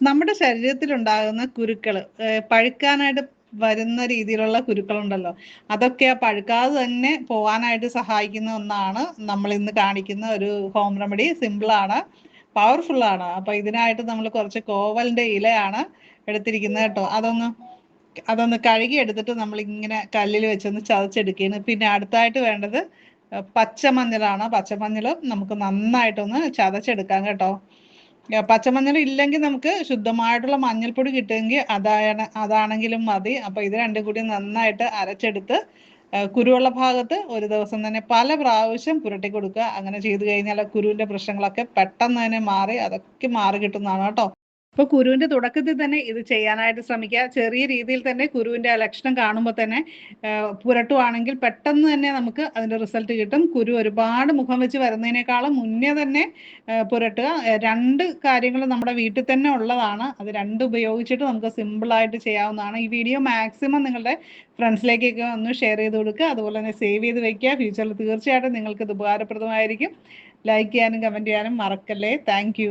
നമ്മുടെ ശരീരത്തിലുണ്ടാകുന്ന കുരുക്കൾ പഴുക്കാനായിട്ട് വരുന്ന രീതിയിലുള്ള കുരുക്കളുണ്ടല്ലോ, അതൊക്കെ പഴുക്കാതെ തന്നെ പോവാനായിട്ട് സഹായിക്കുന്ന ഒന്നാണ് നമ്മൾ ഇന്ന് കാണിക്കുന്ന ഒരു ഹോം റെമഡി. സിമ്പിളാണ്, പവർഫുള്ളാണ്. അപ്പോൾ ഇതിനായിട്ട് നമ്മൾ കുറച്ച് കോവലിൻ്റെ ഇലയാണ് എടുത്തിരിക്കുന്നത് കേട്ടോ. അതൊന്ന് കഴുകി എടുത്തിട്ട് നമ്മളിങ്ങനെ കല്ലിൽ വെച്ചൊന്ന് ചതച്ചെടുക്കുകയാണ്. പിന്നെ അടുത്തായിട്ട് വേണ്ടത് പച്ചമഞ്ഞളാണ്. പച്ചമഞ്ഞൾ നമുക്ക് നന്നായിട്ടൊന്ന് ചതച്ചെടുക്കാം കേട്ടോ. പച്ചമഞ്ഞൾ ഇല്ലെങ്കിൽ നമുക്ക് ശുദ്ധമായിട്ടുള്ള മഞ്ഞൾപ്പൊടി കിട്ടുമെങ്കിൽ അതാണെങ്കിലും മതി. അപ്പോൾ ഇത് രണ്ടും കൂടി നന്നായിട്ട് അരച്ചെടുത്ത് കുരുവുള്ള ഭാഗത്ത് ഒരു ദിവസം തന്നെ പല പ്രാവശ്യം പുരട്ടി കൊടുക്കുക. അങ്ങനെ ചെയ്തു കഴിഞ്ഞാൽ കുരുവിൻ്റെ പ്രശ്നങ്ങളൊക്കെ പെട്ടെന്ന് തന്നെ മാറി അതൊക്കെ മാറി കിട്ടുന്നതാണ് കേട്ടോ. അപ്പോൾ കുരുവിൻ്റെ തുടക്കത്തിൽ തന്നെ ഇത് ചെയ്യാനായിട്ട് ശ്രമിക്കുക. ചെറിയ രീതിയിൽ തന്നെ കുരുവിൻ്റെ ലക്ഷണം കാണുമ്പോൾ തന്നെ പുരട്ടുവാണെങ്കിൽ പെട്ടെന്ന് തന്നെ നമുക്ക് അതിൻ്റെ റിസൾട്ട് കിട്ടും. കുരു ഒരുപാട് മുഖം വെച്ച് വരുന്നതിനേക്കാളും മുന്നേ തന്നെ പുരട്ടുക. രണ്ട് കാര്യങ്ങൾ നമ്മുടെ വീട്ടിൽ തന്നെ ഉള്ളതാണ്. അത് രണ്ടും ഉപയോഗിച്ചിട്ട് നമുക്ക് സിമ്പിളായിട്ട് ചെയ്യാവുന്നതാണ്. ഈ വീഡിയോ മാക്സിമം നിങ്ങളുടെ ഫ്രണ്ട്സിലേക്കൊക്കെ ഒന്ന് ഷെയർ ചെയ്ത് കൊടുക്കുക. അതുപോലെ തന്നെ സേവ് ചെയ്ത് വയ്ക്കുക. ഫ്യൂച്ചറിൽ തീർച്ചയായിട്ടും നിങ്ങൾക്ക് ഇത് ഉപകാരപ്രദമായിരിക്കും. ലൈക്ക് ചെയ്യാനും കമൻറ്റ് ചെയ്യാനും മറക്കല്ലേ. താങ്ക്